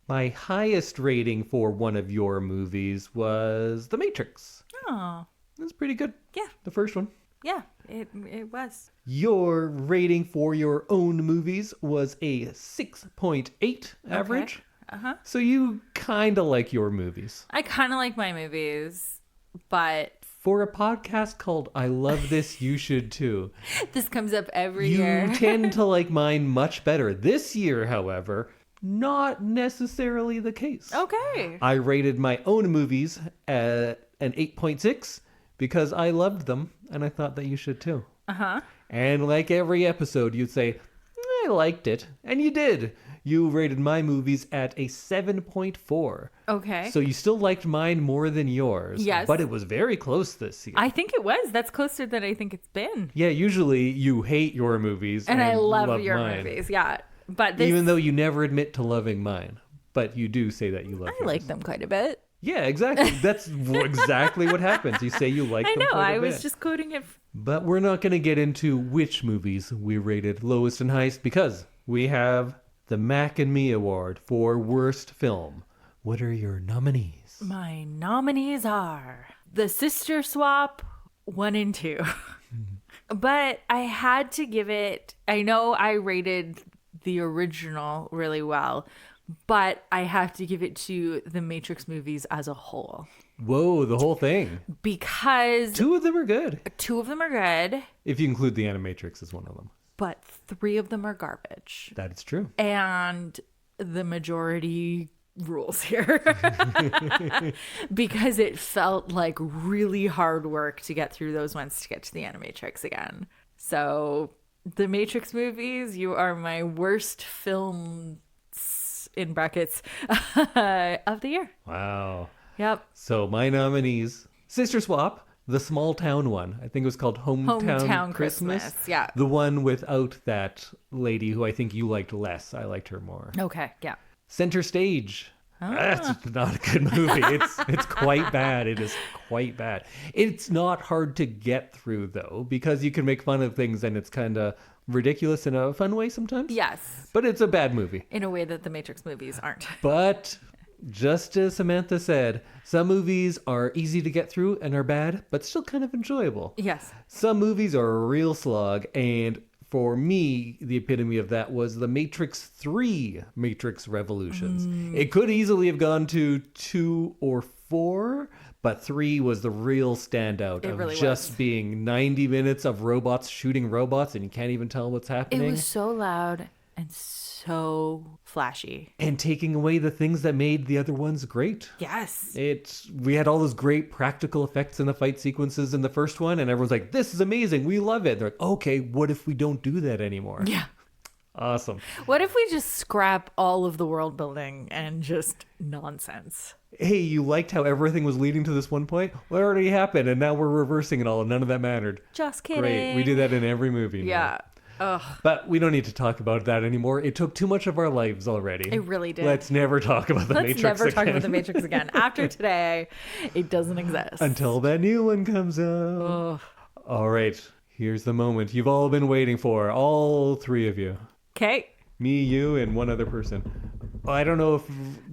My highest rating for one of your movies was The Matrix. Oh. That's pretty good. Yeah. The first one. Yeah, it was. Your rating for your own movies was a 6.8 average. Uh-huh. So you kind of like your movies. I kind of like my movies, but... For a podcast called I Love This, You Should Too. This comes up every year. You tend to like mine much better. This year, however, not necessarily the case. Okay. I rated my own movies at an 8.6 because I loved them, and I thought that you should too. Uh-huh. And like every episode, you'd say, I liked it. And you did. You rated my movies at a 7.4. Okay. So you still liked mine more than yours. Yes. But it was very close this year. I think it was. That's closer than I think it's been. Yeah, usually you hate your movies. And I love your mine. movies. Yeah. But this... Even though you never admit to loving mine. But you do say that you love I like them quite a bit. Yeah, exactly. That's exactly what happens. You say you like them I know. quite a I was bit. just quoting it. But we're not going to get into which movies we rated lowest and highest because we have the Mac and Me Award for Worst Film. What are your nominees? My nominees are The Sister Swap 1 and 2. But I had to give it... I know I rated the original really well, but I have to give it to the Matrix movies as a whole. Whoa, the whole thing. Because... 2 of them are good. 2 of them are good. If you include the Animatrix as one of them. But 3 of them are garbage. That is true. And the majority rules here. Because it felt like really hard work to get through those ones to get to the Animatrix again. So the Matrix movies, you are my worst film in brackets of the year. Wow. Yep. So my nominees, Sister Swap, the small town one. I think it was called Hometown Christmas. Yeah. The one without that lady who I think you liked less. I liked her more. Okay. Yeah. Center Stage. That's not a good movie. It's quite bad. It is quite bad. It's not hard to get through though, because you can make fun of things and it's kind of ridiculous in a fun way sometimes. Yes. But it's a bad movie. In a way that the Matrix movies aren't. But just as Samantha said, some movies are easy to get through and are bad, but still kind of enjoyable. Yes. Some movies are a real slog, and for me, the epitome of that was The Matrix 3 Matrix Revolutions. It could easily have gone to 2 or 4, but 3 was the real standout of really just was. being 90 minutes of robots shooting robots, and you can't even tell what's It happening. was so loud and so flashy. And taking away the things that made the other ones great. Yes. We had all those great practical effects in the fight sequences in the first one, and everyone's like, this is amazing, we love it. They're like, okay, what if we don't do that anymore? Yeah. Awesome. What if we just scrap all of the world building and just nonsense? Hey, you liked how everything was leading to this one point? Well, it already happened, and now we're reversing it all, and none of that mattered. Just kidding. Great. We do that in every movie now. Yeah. Ugh. But we don't need to talk about that anymore. It took too much of our lives already. It really did. Let's never talk about the Matrix Let's never talk again. about the Matrix again. After today, it doesn't exist. Until that new one comes out. Ugh. All right. Here's the moment you've all been waiting for. All three of you. Okay. Me, you, and one other person. I don't know if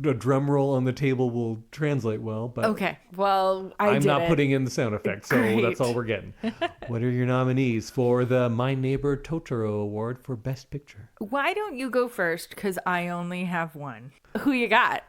a drum roll on the table will translate well, but Okay. Well, I'm not putting in the sound effects, so Great. that's all we're getting. What are your nominees for the My Neighbor Totoro Award for Best Picture? Why don't you go first? Because I only have one. Who you got?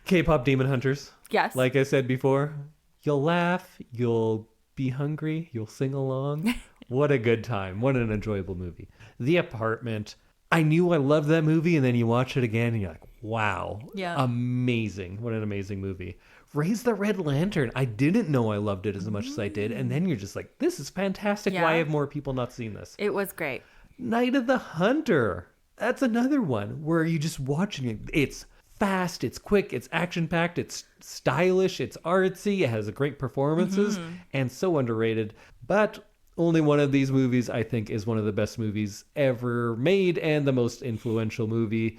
K-pop Demon Hunters. Yes. Like I said before, you'll laugh, you'll be hungry, you'll sing along. What a good time. What an enjoyable movie. The Apartment. I knew I loved that movie, and then you watch it again, and you're like, wow. Yeah. Amazing. What an amazing movie. Raise the Red Lantern. I didn't know I loved it as much as I did, and then you're just like, this is fantastic. Yeah. Why have more people not seen this? It was great. Night of the Hunter. That's another one where you just watching it. It's fast, it's quick, it's action-packed, it's stylish, it's artsy, it has great performances, and so underrated. But only one of these movies, I think, is one of the best movies ever made and the most influential movie,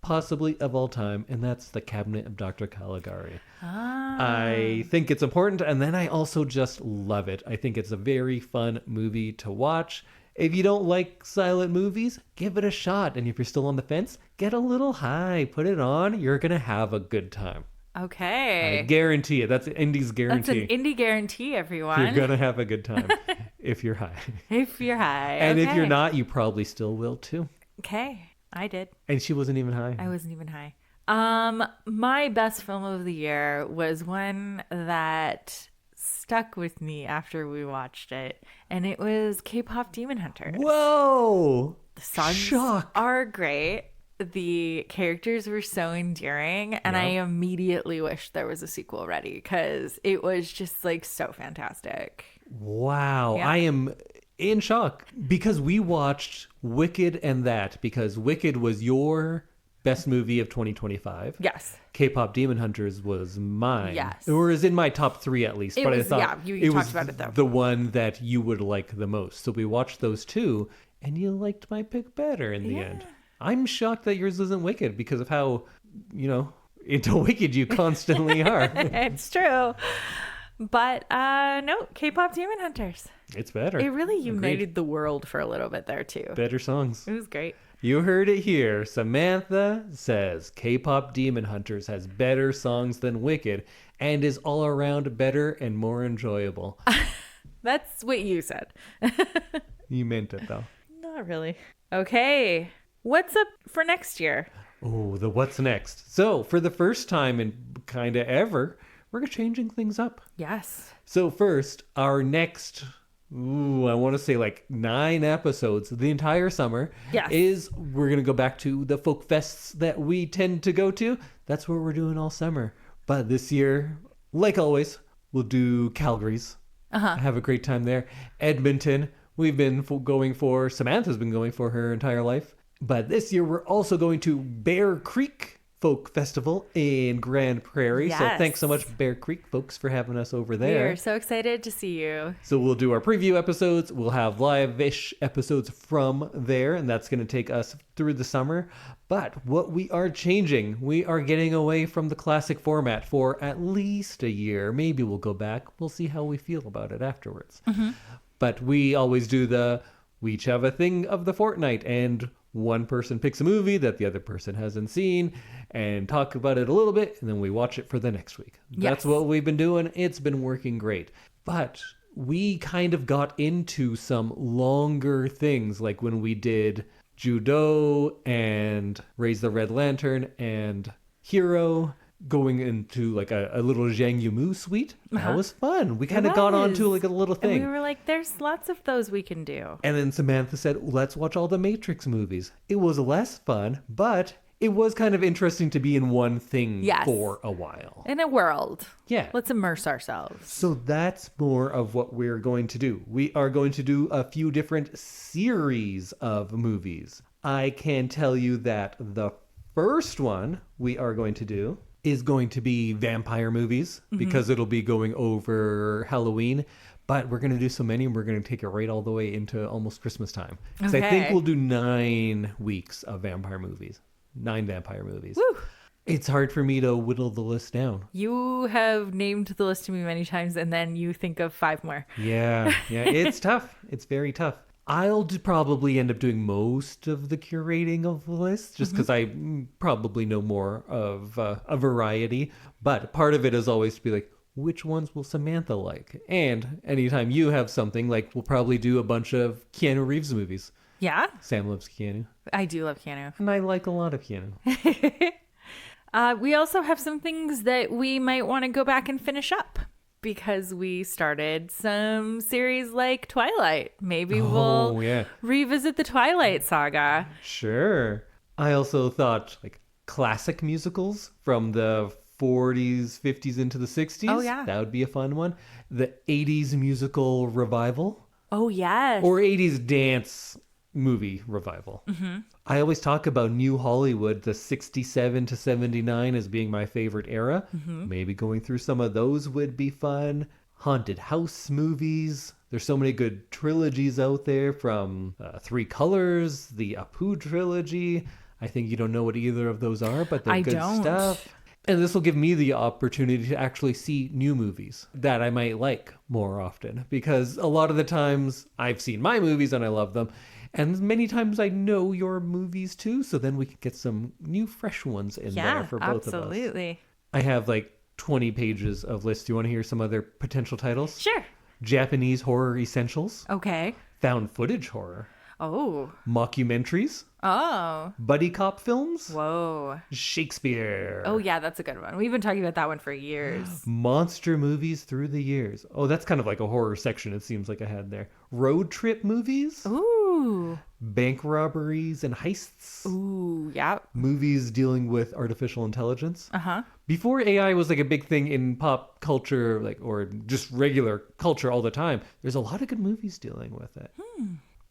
possibly of all time, and that's The Cabinet of Dr. Caligari. I think it's important, and then I also just love it. I think it's a very fun movie to watch. If you don't like silent movies, give it a shot. And if you're still on the fence, get a little high. Put it on. You're going to have a good time. Okay. I guarantee it. That's Indy's guarantee. That's an indie guarantee, everyone. You're going to have a good time if you're high. If you're high. And if okay. you're not, you probably still will too. Okay. I did. And she wasn't even high. I wasn't even high. My best film of the year was one that stuck with me after we watched it, and it was K-pop Demon Hunters. Whoa! The songs Shock. are great. The characters were so endearing, and I immediately wished there was a sequel ready because it was just like so fantastic. Wow. Yeah. I am in shock because we watched Wicked and that because Wicked was your best movie of 2025. Yes. K-pop Demon Hunters was mine. Yes. Or is in my top 3 at least. It But was- I thought yeah, you it talked was about it, though. the one that you would like the most. So we watched those two, and you liked my pick better in the end. I'm shocked that yours isn't Wicked because of how, into Wicked you constantly are. It's true. But no, K-pop Demon Hunters. It's better. It really Agreed. united the world for a little bit there too. Better songs. It was great. You heard it here. Samantha says K-pop Demon Hunters has better songs than Wicked and is all around better and more enjoyable. That's what you said. You meant it though. Not really. Okay. What's up for next year? Oh, the what's next. So for the first time in kind of ever, we're changing things up. Yes. So first, our next, I want to say like 9 episodes, the entire summer, Yes. is we're going to go back to the folk fests that we tend to go to. That's what we're doing all summer. But this year, like always, we'll do Calgary's. Have a great time there. Edmonton, we've been going for, Samantha's been going for her entire life. But this year, we're also going to Bear Creek Folk Festival in Grand Prairie. So Yes. thanks so much, Bear Creek folks, for having us over We there. are so excited to see you. So we'll do our preview episodes. We'll have live-ish episodes from there, and that's going to take us through the summer. But what we are changing, we are getting away from the classic format for at least a year. Maybe we'll go back. We'll see how we feel about it afterwards. But we always do we each have a thing of the fortnight, and One person picks a movie that the other person hasn't seen and talk about it a little bit, and then we watch it for the next week. That's what we've been doing. It's been working great. But we kind of got into some longer things, like when we did Judo and Raise the Red Lantern and Hero, going into like a little Zhang Yimou suite. That was fun. We kind of got onto like a little thing. And we were like, there's lots of those we can do. And then Samantha said, let's watch all the Matrix movies. It was less fun, but it was kind of interesting to be in one thing for a while. In a world. Yeah. Let's immerse ourselves. So that's more of what we're going to do. We are going to do a few different series of movies. I can tell you that the first one we are going to do is going to be vampire movies, because it'll be going over Halloween. But we're going to do so many, and we're going to take it right all the way into almost Christmas time. Because I think we'll do 9 weeks of vampire movies. 9 vampire movies. Woo! It's hard for me to whittle the list down. You have named the list to me many times, and then you think of 5 more. Yeah. It's tough. It's very tough. I'll probably end up doing most of the curating of the list, just because I probably know more of a variety. But part of it is always to be like, which ones will Samantha like? And anytime you have something, like, we'll probably do a bunch of Keanu Reeves movies. Yeah? Sam loves Keanu. I do love Keanu. And I like a lot of Keanu. We also have some things that we might want to go back and finish up, because we started some series like Twilight. Maybe we'll revisit the Twilight saga. Sure. I also thought like classic musicals from the 40s, 50s into the 60s. Oh, yeah. That would be a fun one. The 80s musical revival. Oh, yes. Or 80s dance movie revival. I always talk about New Hollywood, the 67 to 79 as being my favorite era. Maybe going through some of those would be fun. Haunted house movies. There's so many good trilogies out there, from Three Colors, the Apu trilogy. I think you don't know what either of those are, but they're good stuff. And this will give me the opportunity to actually see new movies that I might like more often, because a lot of the times I've seen my movies and I love them. And many times I know your movies too, so then we can get some new fresh ones in there for both of us. Absolutely. I have like 20 pages of lists. Do you want to hear some other potential titles? Sure. Japanese horror essentials. Okay. Found footage horror. Oh. Mockumentaries. Oh. Buddy cop films. Whoa. Shakespeare. Oh, yeah, that's a good one. We've been talking about that one for years. Monster movies through the years. Oh, that's kind of like a horror section, it seems like I had there. Road trip movies. Ooh. Bank robberies and heists. Ooh, yeah. Movies dealing with artificial intelligence. Uh-huh. Before AI was like a big thing in pop culture, like, or just regular culture all the time, there's a lot of good movies dealing with it.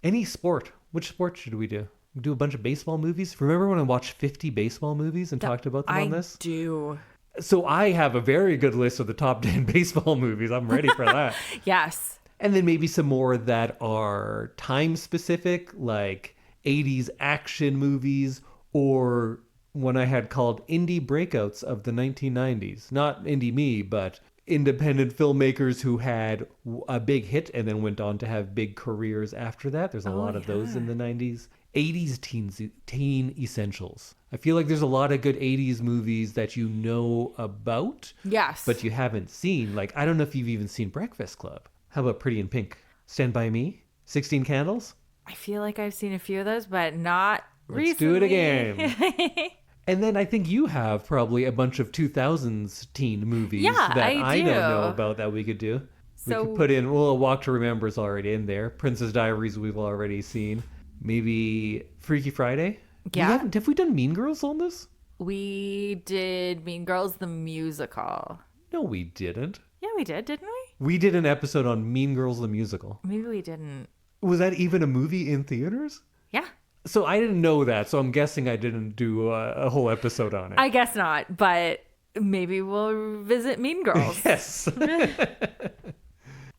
Any sport. Which sport should we do? Do a bunch of baseball movies? Remember when I watched 50 baseball movies and talked about them on this? I do. So I have a very good list of the top 10 baseball movies. I'm ready for that. Yes. And then maybe some more that are time specific, like 80s action movies, or one I had called indie breakouts of the 1990s. Not indie me, but independent filmmakers who had a big hit and then went on to have big careers after that. There's a lot of those in the 90s. 80s teen essentials. I feel like there's a lot of good 80s movies that you know about. Yes. But you haven't seen. Like, I don't know if you've even seen Breakfast Club. How about Pretty in Pink? Stand By Me? 16 Candles? I feel like I've seen a few of those, but not recently. Let's do it again. And then I think you have probably a bunch of 2000s teen movies that I don't know about that we could do. So, we could put in, well, A Walk to Remember is already in there. Princess Diaries we've already seen. Maybe Freaky Friday? Yeah. Have we done Mean Girls on this? We did Mean Girls the musical. No, we didn't. Yeah, we did, didn't we? We did an episode on Mean Girls the musical. Maybe we didn't. Was that even a movie in theaters? Yeah. So I didn't know that, so I'm guessing I didn't do a whole episode on it. I guess not, but maybe we'll visit Mean Girls. Yes.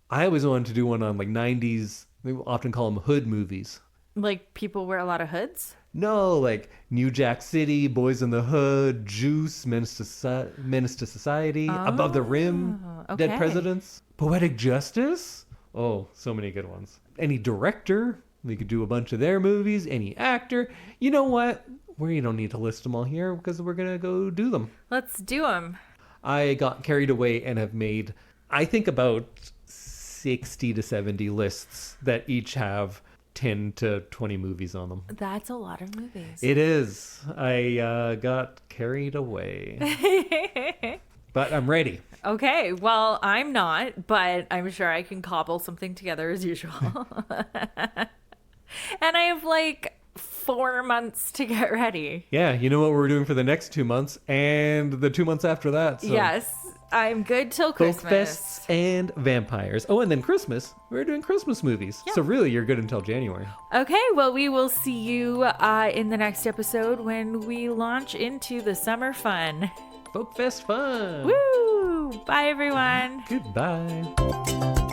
I always wanted to do one on like 90s, they often call them hood movies. Like people wear a lot of hoods? No, like New Jack City, Boys in the Hood, Juice, Menace to Society, Above the Rim, Dead Presidents, Poetic Justice. Oh, so many good ones. Any director We could do a bunch of their movies, any actor. You know what? We don't need to list them all here because we're going to go do them. Let's do them. I got carried away and have made, I think, about 60 to 70 lists that each have 10 to 20 movies on them. That's a lot of movies. It is. I got carried away. But I'm ready. Okay, well, I'm not, but I'm sure I can cobble something together as usual. And I have like 4 months to get ready. Yeah, you know what we're doing for the next 2 months and the 2 months after that. So. Yes, I'm good till Christmas. Folk fests and vampires. Oh, and then Christmas. We're doing Christmas movies. Yeah. So really, you're good until January. Okay, well, we will see you in the next episode when we launch into the summer fun. Folk fest fun. Woo! Bye, everyone. Goodbye.